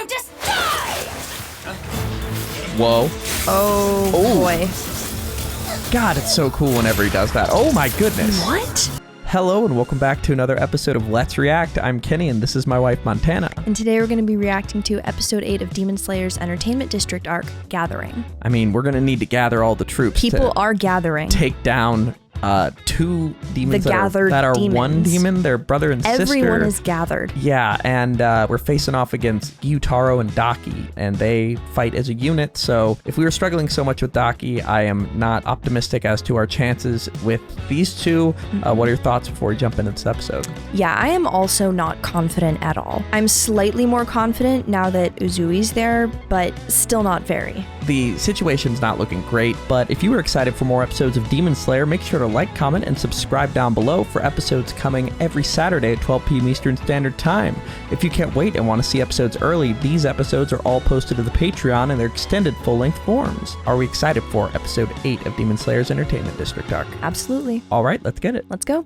just die! Whoa. Oh, boy. God, it's so cool whenever he does that. Oh my goodness. What? Hello and welcome back to another episode of Let's React. I'm Kenny and this is my wife Montana. And today we're going to be reacting to episode 8 of Demon Slayer's Entertainment District arc, Gathering. I mean, we're going to need to gather all the troops. People are gathering. Take down two demons The gathered that are demons. one demon. They're brother and sister. Everyone is gathered. Yeah, and we're facing off against Gyutaro and DAKI, and they fight as a unit. So if we were struggling so much with DAKI, I am not optimistic as to our chances with these two. What are your thoughts before we jump into this episode? Yeah, I am also not confident at all. I'm slightly more confident now that Uzui's there, but still not very. The situation's not looking great, but if you are excited for more episodes of Demon Slayer, make sure to like, comment, and subscribe down below for episodes coming every Saturday at 12 p.m. Eastern Standard Time. If you can't wait and want to see episodes early, these episodes are all posted to the Patreon in their extended full-length forms. Are we excited for episode 8 of Demon Slayer's Entertainment District arc? Absolutely. All right, let's get it. Let's go.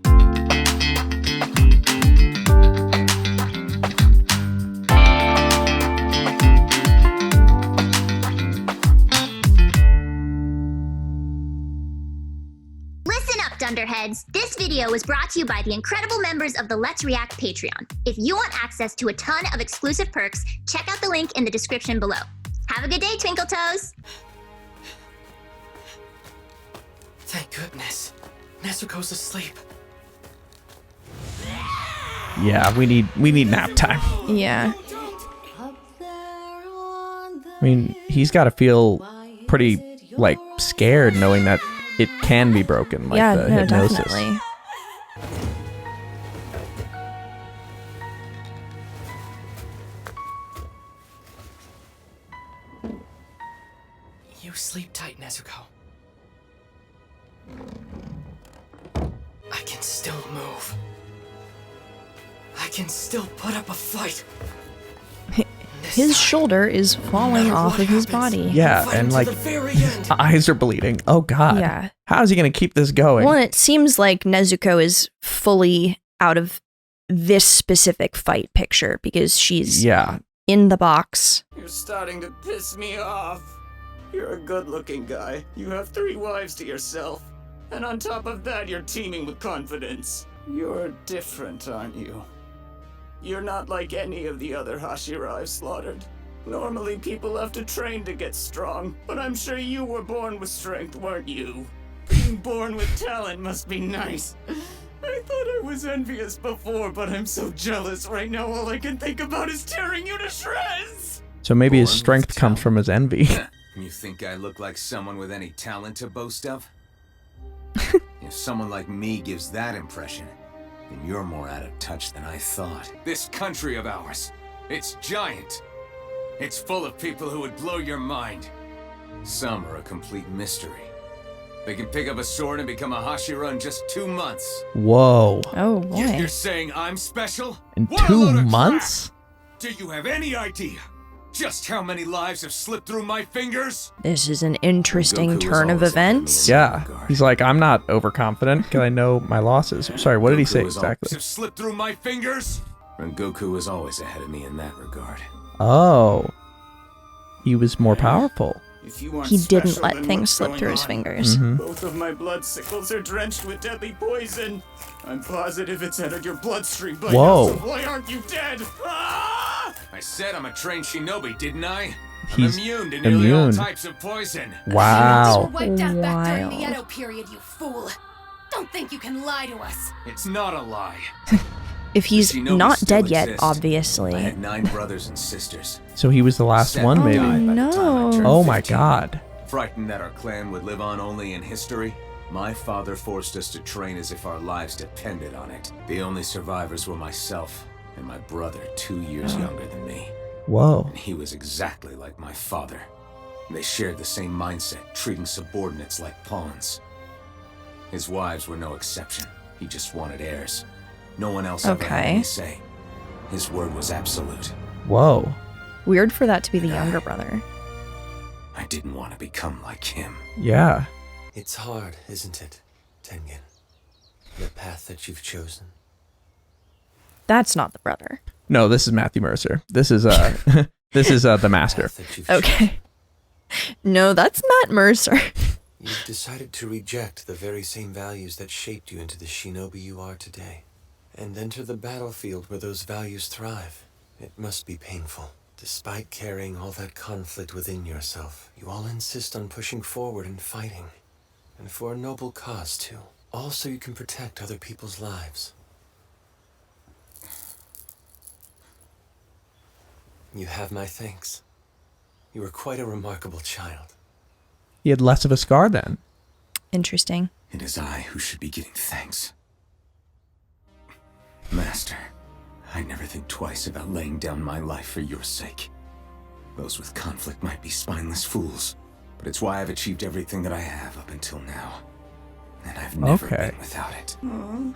Dunderheads, this video was brought to you by the incredible members of the Let's React Patreon. If you want access to a ton of exclusive perks, check out the link in the description below. Have a good day, Twinkle Toes! Thank goodness. Nezuko's asleep. Yeah, we need nap time. Yeah. I mean, he's got to feel pretty, like, scared knowing that it can be broken, like the hypnosis. Definitely. You sleep tight, Nezuko. I can still move. I can still put up a fight. His shoulder is falling off of his body. Yeah, and like eyes are bleeding. Oh god. Yeah. How is he gonna keep this going? Well, and it seems like Nezuko is fully out of this specific fight picture because she's in the box. You're starting to piss me off. You're a good-looking guy. You have 3 wives to yourself. And on top of that, you're teeming with confidence. You're different, aren't you? You're not like any of the other Hashira I've slaughtered. Normally, people have to train to get strong, but I'm sure you were born with strength, weren't you? Being born with talent must be nice. I thought I was envious before, but I'm so jealous right now. All I can think about is tearing you to shreds! So maybe his strength comes from his envy. You think I look like someone with any talent to boast of? If someone like me gives that impression, then you're more out of touch than I thought. This country of ours, it's giant. It's full of people who would blow your mind. Some are a complete mystery. They can pick up a sword and become a Hashira in just 2 months. Whoa. Oh boy. You're saying I'm special? In What a 2 load of months? crap! Do you have any idea just how many lives have slipped through my fingers? This is an interesting Goku was turn of always ahead of me events. in that Yeah. regard. He's like, I'm not overconfident because I know my losses. Sorry, what did he say Goku was always exactly? have slipped through my fingers? And Goku was always ahead of me in that regard. Oh. He was more powerful. If you weren't He didn't special, let then things what's slip going through his on? fingers. Both of my blood sickles are drenched with deadly poison. I'm positive it's entered your bloodstream by Whoa. now, so why aren't you dead? Ah! I said I'm a trained shinobi, didn't I? He's I'm immune to nearly all immune. types of poison. Wow. Wiped out back during the Wild. Edo period, you fool. Don't think you can lie to us. It's not a lie. If he's Shinobi not still dead yet, exists. obviously. I had 9 brothers and sisters. So he was the last 7 one, maybe. died by the time I turned Oh my 15. god. Frightened that our clan would live on only in history, my father forced us to train as if our lives depended on it. The only survivors were myself and my brother, 2 years younger than me. Whoa. And he was exactly like my father. They shared the same mindset, treating subordinates like pawns. His wives were no exception. He just wanted heirs. No one else ever had Okay. any say. His word was absolute. Whoa. Weird for that to be the younger brother. I didn't want to become like him. Yeah. It's hard, isn't it, Tengen? The path that you've chosen. That's not the brother. No, this is Matthew Mercer. This is This is the master. Okay. No, that's Matt Mercer. You've decided to reject the very same values that shaped you into the shinobi you are today, and enter the battlefield where those values thrive. It must be painful. Despite carrying all that conflict within yourself, you all insist on pushing forward and fighting. And for a noble cause, too. All so you can protect other people's lives. You have my thanks. You were quite a remarkable child. He had less of a scar then. Interesting. It is I who should be getting thanks. Master, I never think twice about laying down my life for your sake. Those with conflict might be spineless fools, but it's why I've achieved everything that I have up until now. And I've never been without it.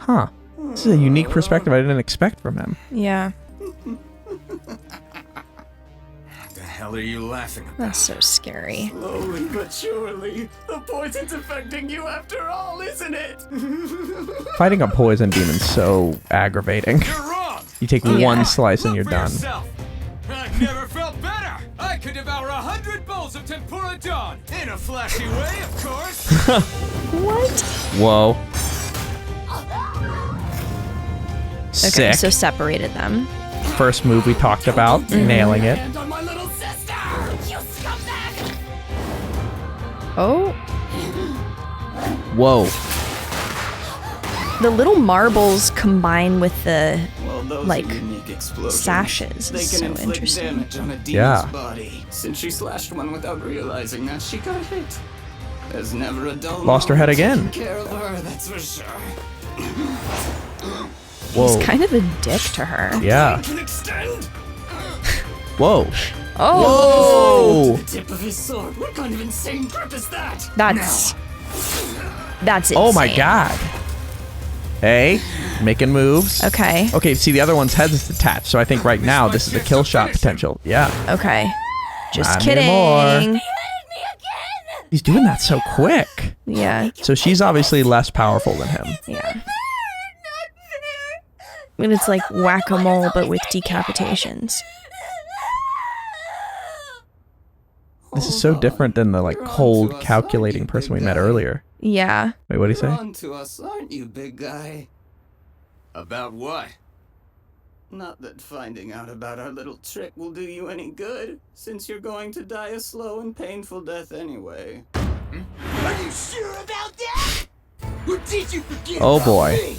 Huh. This is a unique perspective I didn't expect from him. Yeah. What the hell are you laughing about? That's so scary. Slowly but surely, the poison's affecting you after all, isn't it? Fighting a poison demon's so aggravating. You're wrong! You take one slice and you're for done. Yourself. I've never felt better! I could devour 100 bowls of tempura dawn! In a flashy way, of course! What? Whoa. Okay, Sick. so separated them. First move we talked about, nailing it. Hand on my little sister! You scumbag! Oh. Whoa. The little marbles combine with the Well, those like are unique explosions. sashes. They It's can so inflict interesting. damage on a demon's Yeah. body. Since she slashed one without realizing that she got hit. There's never a dull Lost her head moment again. taking care of her, that's for sure. Whoa. He's kind of a dick to her. Yeah. Can extend. Whoa. Oh. Whoa. The tip of his sword. What kind of insane grip is that? That's insane. Oh my god. Hey, making moves. Okay. Okay, see the other one's head is detached, so I think right now this is a kill shot potential. Yeah. Okay. Just Not kidding. anymore. He's doing that so quick. Yeah. So she's obviously less powerful than him. Yeah. I mean, it's like whack-a-mole, but with decapitations. This is so different than the like cold, calculating person we met earlier. Yeah. Wait, what did he You're say? on to us, aren't you, big guy? About what? Not that finding out about our little trick will do you any good, since you're going to die a slow and painful death anyway. Are you sure about that? Or did you forget Oh about boy. me?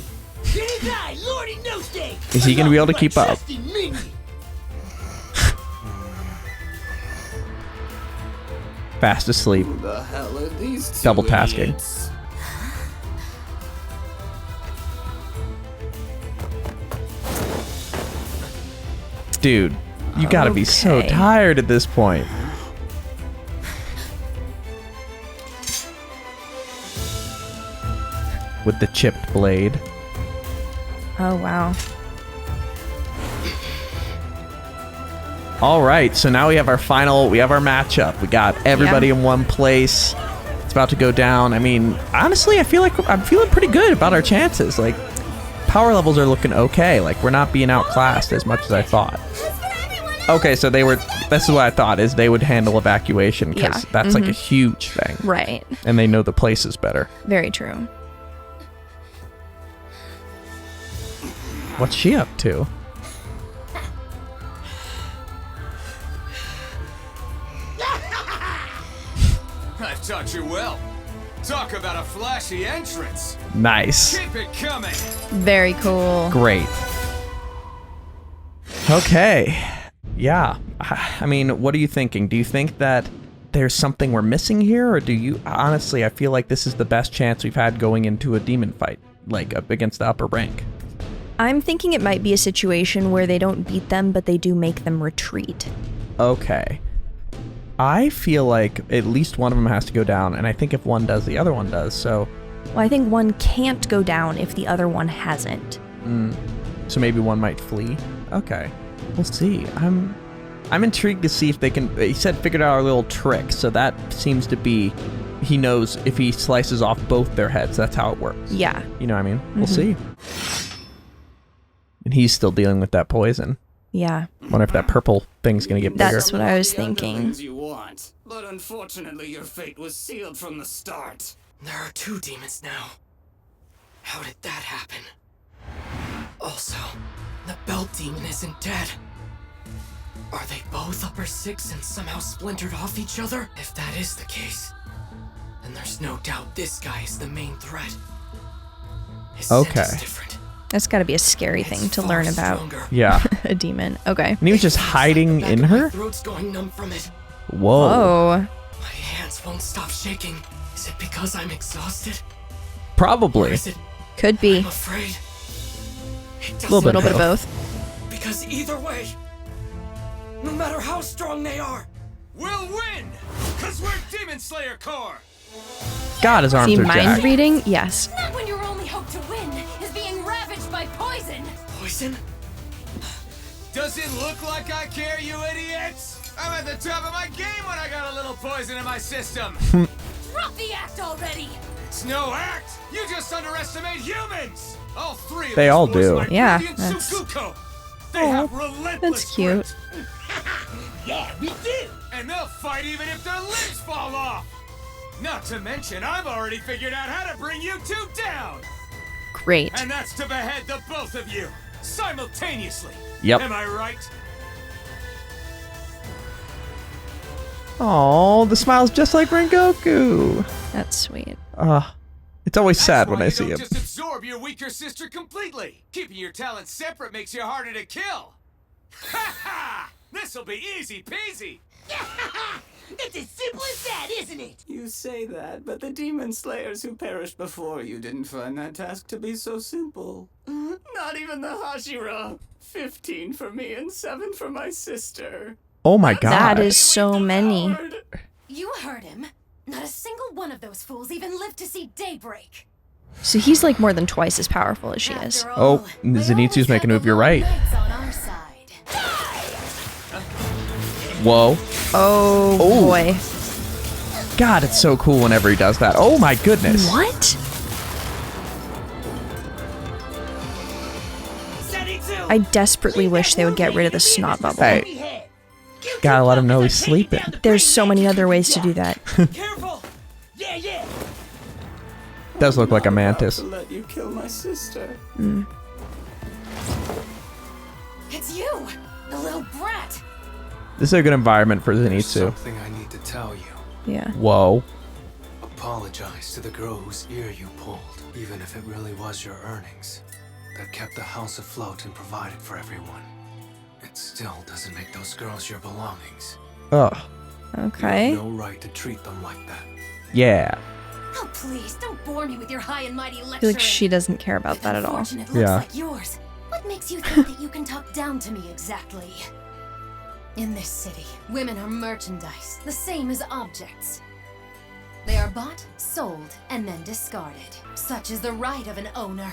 It is I, Lordy Nosday. Is he gonna be able to keep up? Trusty minion. Fast asleep. Who the hell are these two Double tasking. idiots? Dude, you gotta be so Okay. tired at this point. With the chipped blade. Oh, wow. All right, so now we have our matchup. We got everybody in one place. It's about to go down. I mean, honestly, I feel like I'm feeling pretty good about our chances. Like, power levels are looking okay. Like, we're not being outclassed as much as I thought. Okay, so this is what I thought, is they would handle evacuation, because Yeah. that's like a huge thing. Right. And they know the places better. Very true. What's she up to? I've taught you well. Talk about a flashy entrance. Nice. Keep it coming. Very cool. Great. Okay. Yeah. I mean, what are you thinking? Do you think that there's something we're missing here? Or do you... Honestly, I feel like this is the best chance we've had going into a demon fight. Like, up against the upper rank. I'm thinking it might be a situation where they don't beat them, but they do make them retreat. Okay. I feel like at least one of them has to go down, and I think if one does, the other one does, so... Well, I think one can't go down if the other one hasn't. So maybe one might flee? Okay. We'll see. I'm intrigued to see if they can... He said figured out our little trick, so that seems to be... He knows if he slices off both their heads, that's how it works. Yeah. You know what I mean? We'll see. And he's still dealing with that poison. Yeah. Wonder if that purple thing's gonna get bigger. That's what I was thinking. You want, but unfortunately your fate was sealed from the start. There are 2 demons now. How did that happen? Also, the belt demon isn't dead. Are they both upper 6 and somehow splintered off each other? If that is the case, then there's no doubt this guy is the main threat. His scent is different. That's got to be a scary thing to learn about. Yeah. A demon. Okay. And he was just hiding in her? My throat's going numb from it. Whoa. Oh. My hands won't stop shaking. Is it because I'm exhausted? Probably. Or is it Could be. I'm afraid? A little bit of both. Because either way, no matter how strong they are, we'll win! Cause we're Demon Slayer Corps! God, his arms See, are mind jacked. reading? Yes. Not when your only hope to win is being ravaged by poison. Poison? Does it look like I care, you idiots? I'm at the top of my game when I got a little poison in my system. Drop the act already. It's no act. You just underestimate humans. All 3 of They all do. Yeah, that's- They have relentless That's cute. Yeah, we do. And they'll fight even if their limbs fall off. Not to mention, I've already figured out how to bring you 2 down. Great. And that's to behead the both of you simultaneously. Yep. Am I right? Oh, the smile's just like Rengoku. That's sweet. It's always sad when I That's see why you him. don't just absorb your weaker sister completely. Keeping your talents separate makes you harder to kill. Ha ha! This'll be easy peasy. It's as simple as that, isn't it? You say that, but the demon slayers who perished before you didn't find that task to be so simple. Not even the Hashira. 15 for me and 7 for my sister. Oh my god. That is so many. You heard him. Not a single one of those fools even lived to see daybreak. So he's like more than twice as powerful as she is. After all, Oh, they Zenitsu's always making a have move. the You're right. long nights on our side. Whoa. Oh, boy. God, it's so cool whenever he does that. Oh my goodness. What? I desperately wish they would get rid of the snot bubble. Hey. Gotta let him know he's sleeping. There's so many other ways to do that. Careful! Yeah, yeah. Does look like a mantis. To let you kill my sister. It's you, the little brat. This is a good environment for There's Zenitsu. something I need to tell you. Yeah. Whoa. Apologize to the girl whose ear you pulled, even if it really was your earnings that kept the house afloat and provided for everyone. It still doesn't make those girls your belongings. Ugh. Okay. You have no right to treat them like that. Yeah. Oh, please, don't bore me with your high and mighty lecturing. I feel like she doesn't care about that at all. Unfortunate looks Yeah. like yours. What makes you think that you can talk down to me exactly? In this city, women are merchandise, the same as objects. They are bought, sold, and then discarded. Such is the right of an owner.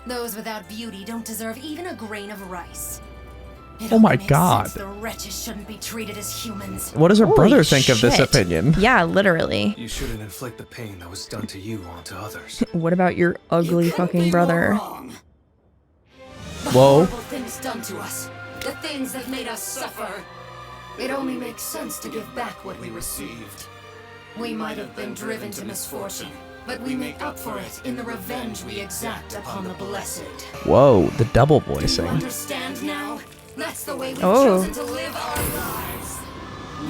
Those without beauty don't deserve even a grain of rice. It Oh my only makes God. sense the wretches shouldn't be treated as humans. What does her Holy brother think of this shit. opinion? Yeah, literally. You shouldn't inflict the pain that was done to you onto others. What about your ugly You couldn't fucking be brother? more wrong. The Whoa. horrible things done to us, the things that made us suffer. It only makes sense to give back what we received. We might have been driven to misfortune, but we make up for it in the revenge we exact upon the blessed. Whoa, the double Do you voicing. understand now? That's the way we've Oh. chosen to live our lives.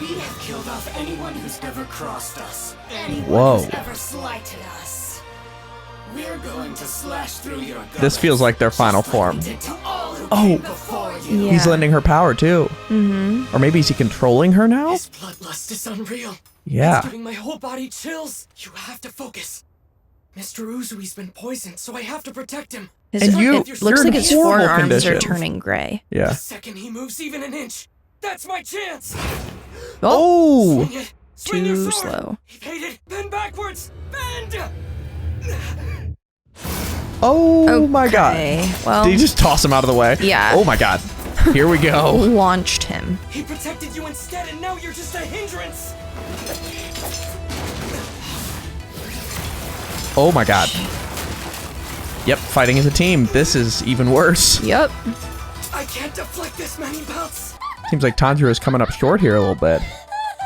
We have killed off anyone who's ever crossed us, anyone Whoa. who's ever slighted us. We're going to slash through your guts. This feels like their final just like form. we did to all who Oh. came before you. Yeah. He's lending her power too. Mm-hmm. Or maybe is he controlling her now? His bloodlust is unreal. Yeah. It's giving my whole body chills. You have to focus. Mr. Uzui's been poisoned, so I have to protect him. His, And you- it you're looks in like his horrible forearms condition. are turning gray. Yeah. The second he moves even an inch, that's my chance. Oh! Swing it. Swing your Too sword. slow. Evade it. Bend backwards. Bend. Oh my god. Okay, well, Did he just toss him out of the way? Yeah. Oh my god. Here we go. launched him. He protected you instead, and now you're just a hindrance. Oh my god. Yep, fighting as a team. This is even worse. Yep. I can't deflect this many belts. Seems like Tanjiro's coming up short here a little bit.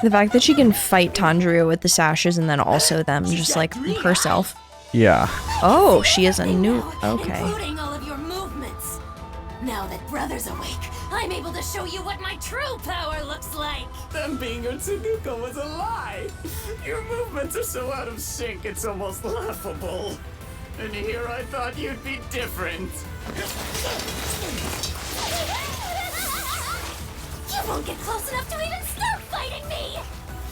The fact that she can fight Tanjiro with the sashes and then also them, just like herself. Yeah. Oh, she is a new. Okay. Including all of your movements. Now that Brother's awake, I'm able to show you what my true power looks like. Them being your Tsukuko was a lie. Your movements are so out of sync, it's almost laughable. And here I thought you'd be different. You won't get close enough to even start fighting me!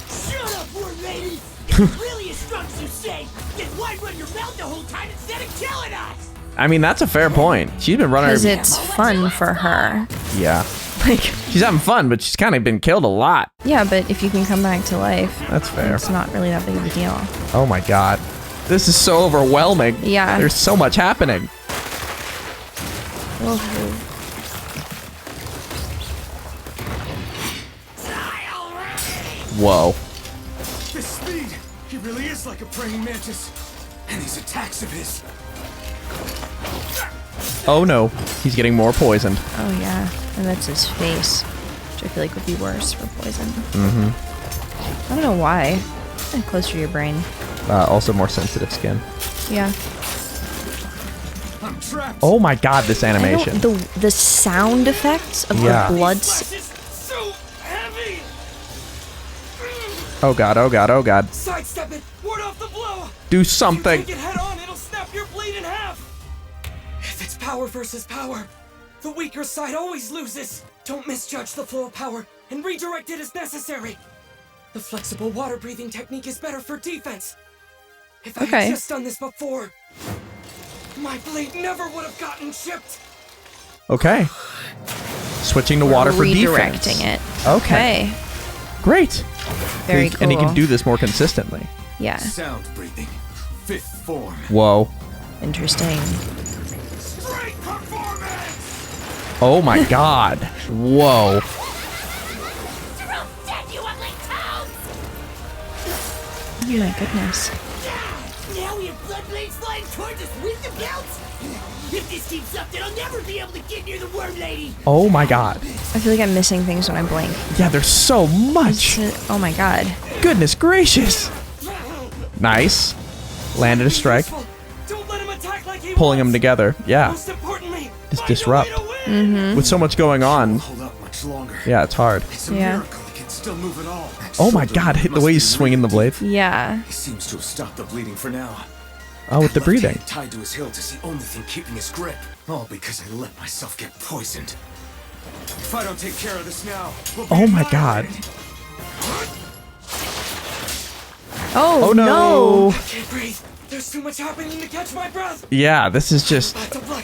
Shut up, word lady! If you're really as strong as you say, then why run your mouth the whole time instead of killing us? I mean, that's a fair point. She's been running. Because it's fun for her. Yeah. Like, she's having fun, but she's kind of been killed a lot. Yeah, but if you can come back to life, that's fair. It's not really that big of a deal. Oh my god. This is so overwhelming. Yeah. There's so much happening. Whoa. This speed, he really is like a praying mantis. And these attacks of his. Oh no, he's getting more poisoned. Oh yeah, and that's his face, which I feel like would be worse for poison. Mm-hmm. I don't know why. Closer to your brain. Also more sensitive skin. Yeah. I'm trapped. Oh my god, this animation. The sound effects of the blood. So heavy. Oh god, oh god, oh god. Sidestep it. Ward off the blow. Do something. If you take it head on, it'll snap your blade in half. If it's power versus power, the weaker side always loses. Don't misjudge the flow of power and redirect it as necessary. The flexible water breathing technique is better for defense. If I had just done this before, my blade never would have gotten chipped. Okay. Switching to water for defense. Redirecting it. Okay. Great. Very cool. And he can do this more consistently. Yeah. Sound breathing. Fifth form. Whoa. Interesting. Straight performance. Oh my god. Whoa. Oh my goodness. Now we have blood blades flying towards us with the belts. If this keeps up, then I'll never be able to get near the worm lady. Oh my god. I feel like I'm missing things when I blink. Yeah, there's so much. Oh my god. Goodness gracious. Nice. Landed a strike. Don't let him attack like he Pulling them together. Yeah. Most importantly, Just disrupt. Mm-hmm. With so much going on. Hold up much longer. Yeah, it's hard. It's a miracle he can still move at all. Oh my god, the way he's swinging the blade. Yeah. He seems to have stopped the bleeding for now. Oh, with the breathing. Tied to his hilt is the only thing keeping his grip. All because I let myself get poisoned. If I don't take care of this now, we'll be Oh my god. Oh no. I can't breathe. There's too much happening to catch my breath. Yeah, this is just.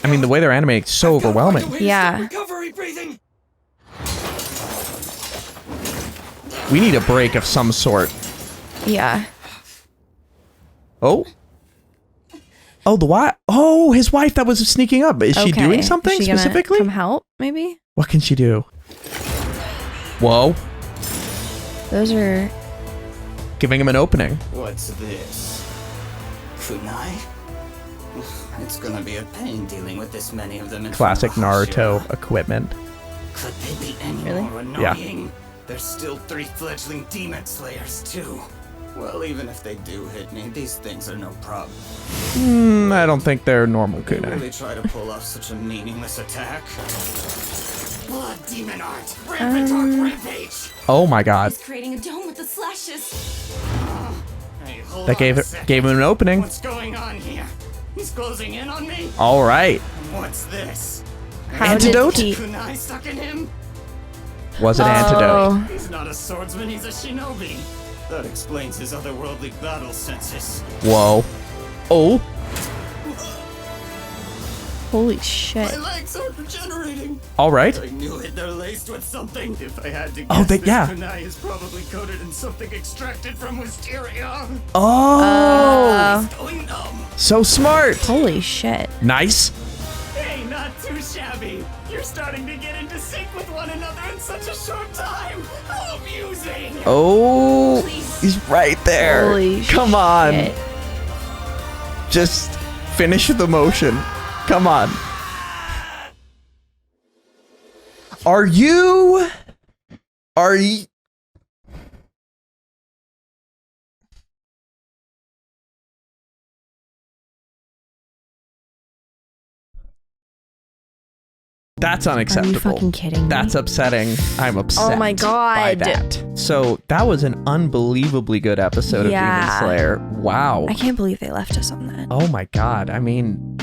I mean, the way they're animating is so overwhelming. Yeah. Recovery breathing. We need a break of some sort. Yeah. Oh. Oh, the wife. Oh, his wife that was sneaking up. Is she doing something Is she specifically? Come help, maybe? What can she do? Whoa. Those are. Giving him an opening. What's this? Kunai? It's gonna be a pain dealing with this many of them in Classic front of Naruto Shera. equipment. Could they be any Really? more annoying? There's still 3 fledgling demon slayers too. Well, even if they do hit me, these things are no problem. I don't think they're normal They kunai. really try to pull off such a meaningless attack. Blood demon art. Rampant art rampage. Oh my god. He's creating a dome with the slashes. Hey, hold That on gave a it second. gave him an opening. What's going on here? He's closing in on me? All right. What's this? How Antidote? did he? Kunai stuck in him? Was it antidote? He's not a swordsman, he's a shinobi. That explains his otherworldly battle senses. Whoa. Oh. Holy My shit. legs are regenerating. All right. I knew it. They're laced with something. If I had to guess, Oh, this yeah. kunai is probably coated in something extracted from wisteria. Oh. He's going numb. So smart. Holy shit. Nice. Hey, not too shabby. You're starting to get into sync with one another in such a short time. How amusing. Oh. He's right there. Holy Come on. shit. Just finish the motion. Come on. Are you Are you? That's unacceptable. Are you fucking kidding me? That's upsetting. I'm upset. Oh my God. By that. So that was an unbelievably good episode of Demon Slayer. Wow. I can't believe they left us on that. Oh my God. I mean,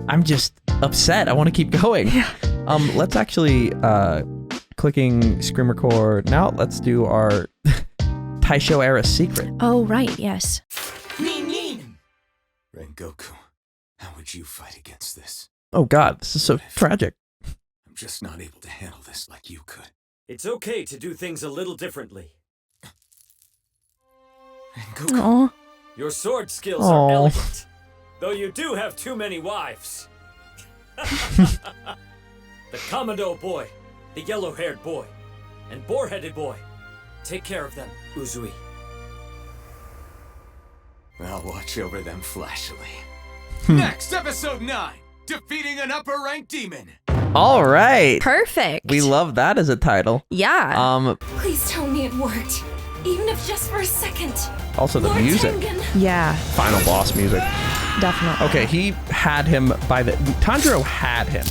I'm just upset. I want to keep going. Yeah. Let's actually clicking screen record. Now let's do our Taisho era secret. Oh right, yes. Rengoku, how would you fight against this? Oh God, this is so tragic. I'm just not able to handle this like you could. It's okay to do things a little differently. Rengoku. Aww. Your sword skills are elegant, though you do have too many wives. The Kamado boy, the yellow-haired boy, and boar-headed boy. Take care of them, Uzui. I'll watch over them flashily. Next, episode 9. Defeating an upper-ranked demon. All right. Perfect. We love that as a title. Yeah. Please tell me it worked, even if just for a second. Also the Lord music. Tengen. Yeah. Final boss music. Definitely. Okay, he had him by the... Tanjiro had him.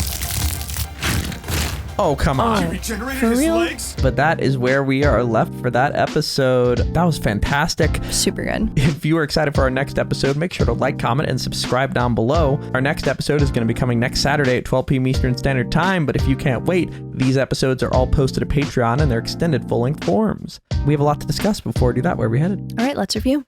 Oh, come on. Regenerated for his real? legs? But that is where we are left for that episode. That was fantastic. Super good. If you are excited for our next episode, make sure to like, comment, and subscribe down below. Our next episode is going to be coming next Saturday at 12 p.m. Eastern Standard Time, but if you can't wait, these episodes are all posted to Patreon in their extended full-length forms. We have a lot to discuss. Before we do that, where are we headed? All right, let's review.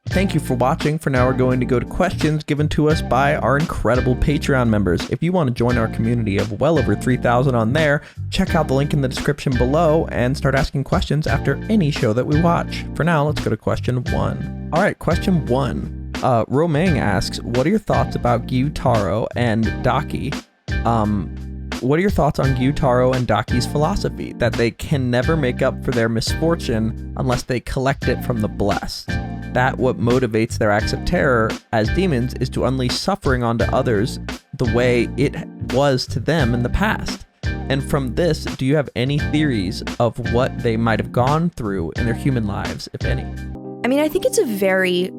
Thank you for watching. For now, we're going to go to questions given to us by our incredible Patreon members. If you want to join our community of well over 3,000 on there, check out the link in the description below and start asking questions after any show that we watch. For now, let's go to question 1. All right, question 1. Romang asks, what are your thoughts about Gyutaro and DAKI? What are your thoughts on Gyutaro and Daki's philosophy that they can never make up for their misfortune unless they collect it from the blessed? That what motivates their acts of terror as demons is to unleash suffering onto others the way it was to them in the past. And from this, do you have any theories of what they might have gone through in their human lives, if any? I mean, I think it's a very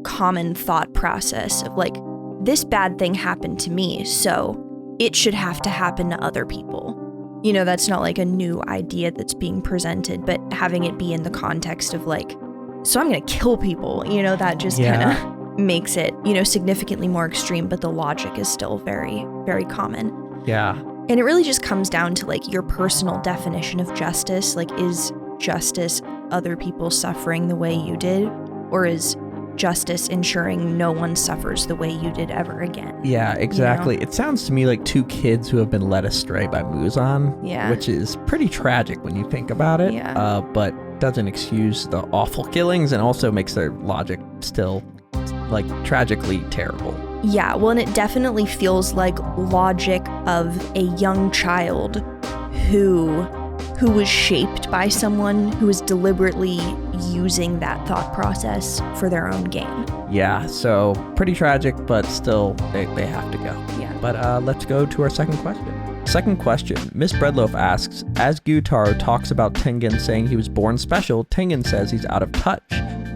common thought process of like, this bad thing happened to me, so it should have to happen to other people. You know, that's not like a new idea that's being presented, but having it be in the context of like, so I'm gonna kill people, you know, that just kind of makes it, you know, significantly more extreme, but the logic is still very, very common. Yeah. And it really just comes down to like your personal definition of justice. Like, is justice other people suffering the way you did? Or is justice ensuring no one suffers the way you did ever again? Yeah, exactly. You know? It sounds to me like two kids who have been led astray by Muzan, which is pretty tragic when you think about it, but doesn't excuse the awful killings and also makes their logic still like tragically terrible. Yeah, well, and it definitely feels like logic of a young child who was shaped by someone who is deliberately using that thought process for their own gain. Yeah, so pretty tragic, but still they have to go. Yeah. But let's go to our second question. Second question, Miss Breadloaf asks, as Gyutaro talks about Tengen saying he was born special, Tengen says he's out of touch.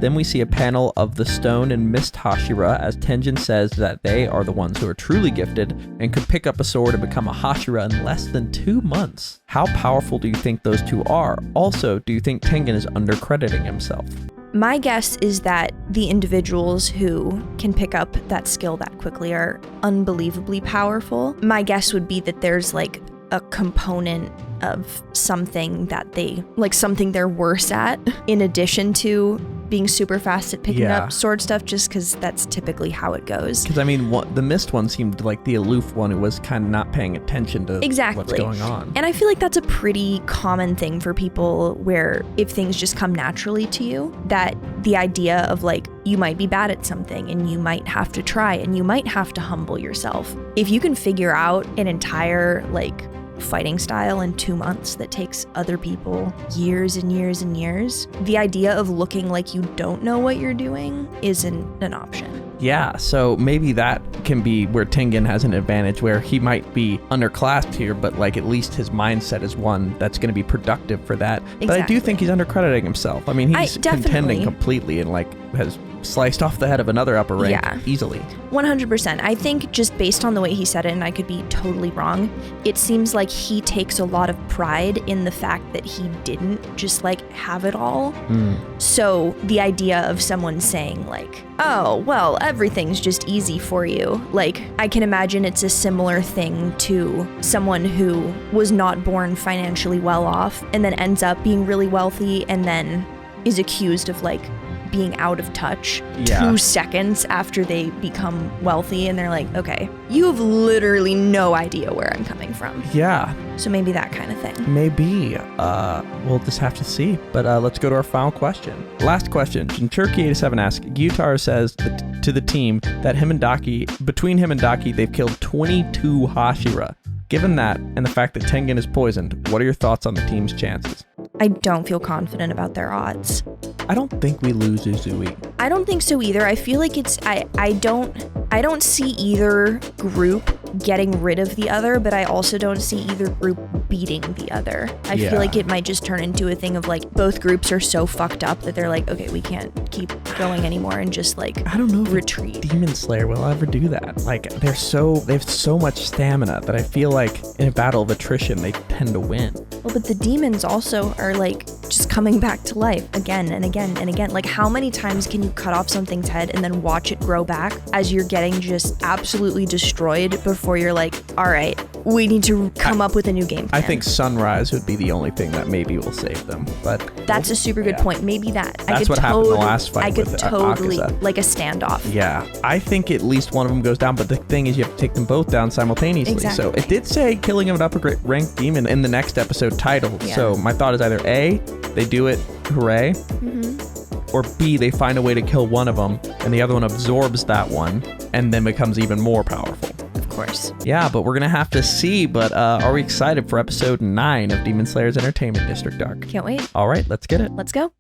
Then we see a panel of the stone and mist Hashira as Tengen says that they are the ones who are truly gifted and could pick up a sword and become a Hashira in less than 2 months. How powerful do you think those two are? Also, do you think Tengen is undercrediting himself? My guess is that the individuals who can pick up that skill that quickly are unbelievably powerful. My guess would be that there's like a component of something that something they're worse at in addition to being super fast at picking up sword stuff, just because that's typically how it goes. Because I mean, the mist one seemed like the aloof one who was kind of not paying attention to what's going on. And I feel like that's a pretty common thing for people where if things just come naturally to you, that the idea of like, you might be bad at something and you might have to try and you might have to humble yourself. If you can figure out an entire like fighting style in 2 months that takes other people years and years and years, the idea of looking like you don't know what you're doing isn't an option. Yeah, so maybe that can be where Tengen has an advantage, where he might be underclassed here, but like at least his mindset is one that's going to be productive for that. Exactly. But I do think he's undercrediting himself. I mean, he's contending completely and like has sliced off the head of another upper rank easily. 100%. I think just based on the way he said it, and I could be totally wrong, it seems like he takes a lot of pride in the fact that he didn't just like have it all. So the idea of someone saying like, oh, well, everything's just easy for you. Like, I can imagine it's a similar thing to someone who was not born financially well off and then ends up being really wealthy and then is accused of like being out of touch 2 seconds after they become wealthy, and they're like, okay, you have literally no idea where I'm coming from. Yeah. So maybe that kind of thing. Maybe. We'll just have to see. But let's go to our final question. Last question. Jinchurki87 asks, Gyutaro says to the team that between him and Daki, they've killed 22 Hashira. Given that, and the fact that Tengen is poisoned, what are your thoughts on the team's chances? I don't feel confident about their odds. I don't think we lose Uzui. I don't think so either. I feel like I don't see either group getting rid of the other, but I also don't see either group beating the other. I feel like it might just turn into a thing of like both groups are so fucked up that they're like, okay, we can't keep going anymore, and just like, I don't know, retreat. Demon Slayer will ever do that. Like they have so much stamina that I feel like in a battle of attrition they tend to win. Well, but the demons also are like just coming back to life again and again and again. Like, how many times can you cut off something's head and then watch it grow back as you're getting just absolutely destroyed before you're like, all right, we need to come up with a new game plan. I think Sunrise would be the only thing that maybe will save them. But that's a super good point. Maybe that. That's what happened in the last fight. I could totally Akaza. Like a standoff. Yeah, I think at least one of them goes down, but the thing is you have to take them both down simultaneously. Exactly. So it did say killing of an upper rank demon in the next episode title. Yeah. So my thought is either A, they do it, hooray, or B, they find a way to kill one of them and the other one absorbs that one and then becomes even more powerful. Of course. Yeah, but we're going to have to see. But are we excited for episode 9 of Demon Slayer's Entertainment District Arc? Can't wait. All right, let's get it. Let's go.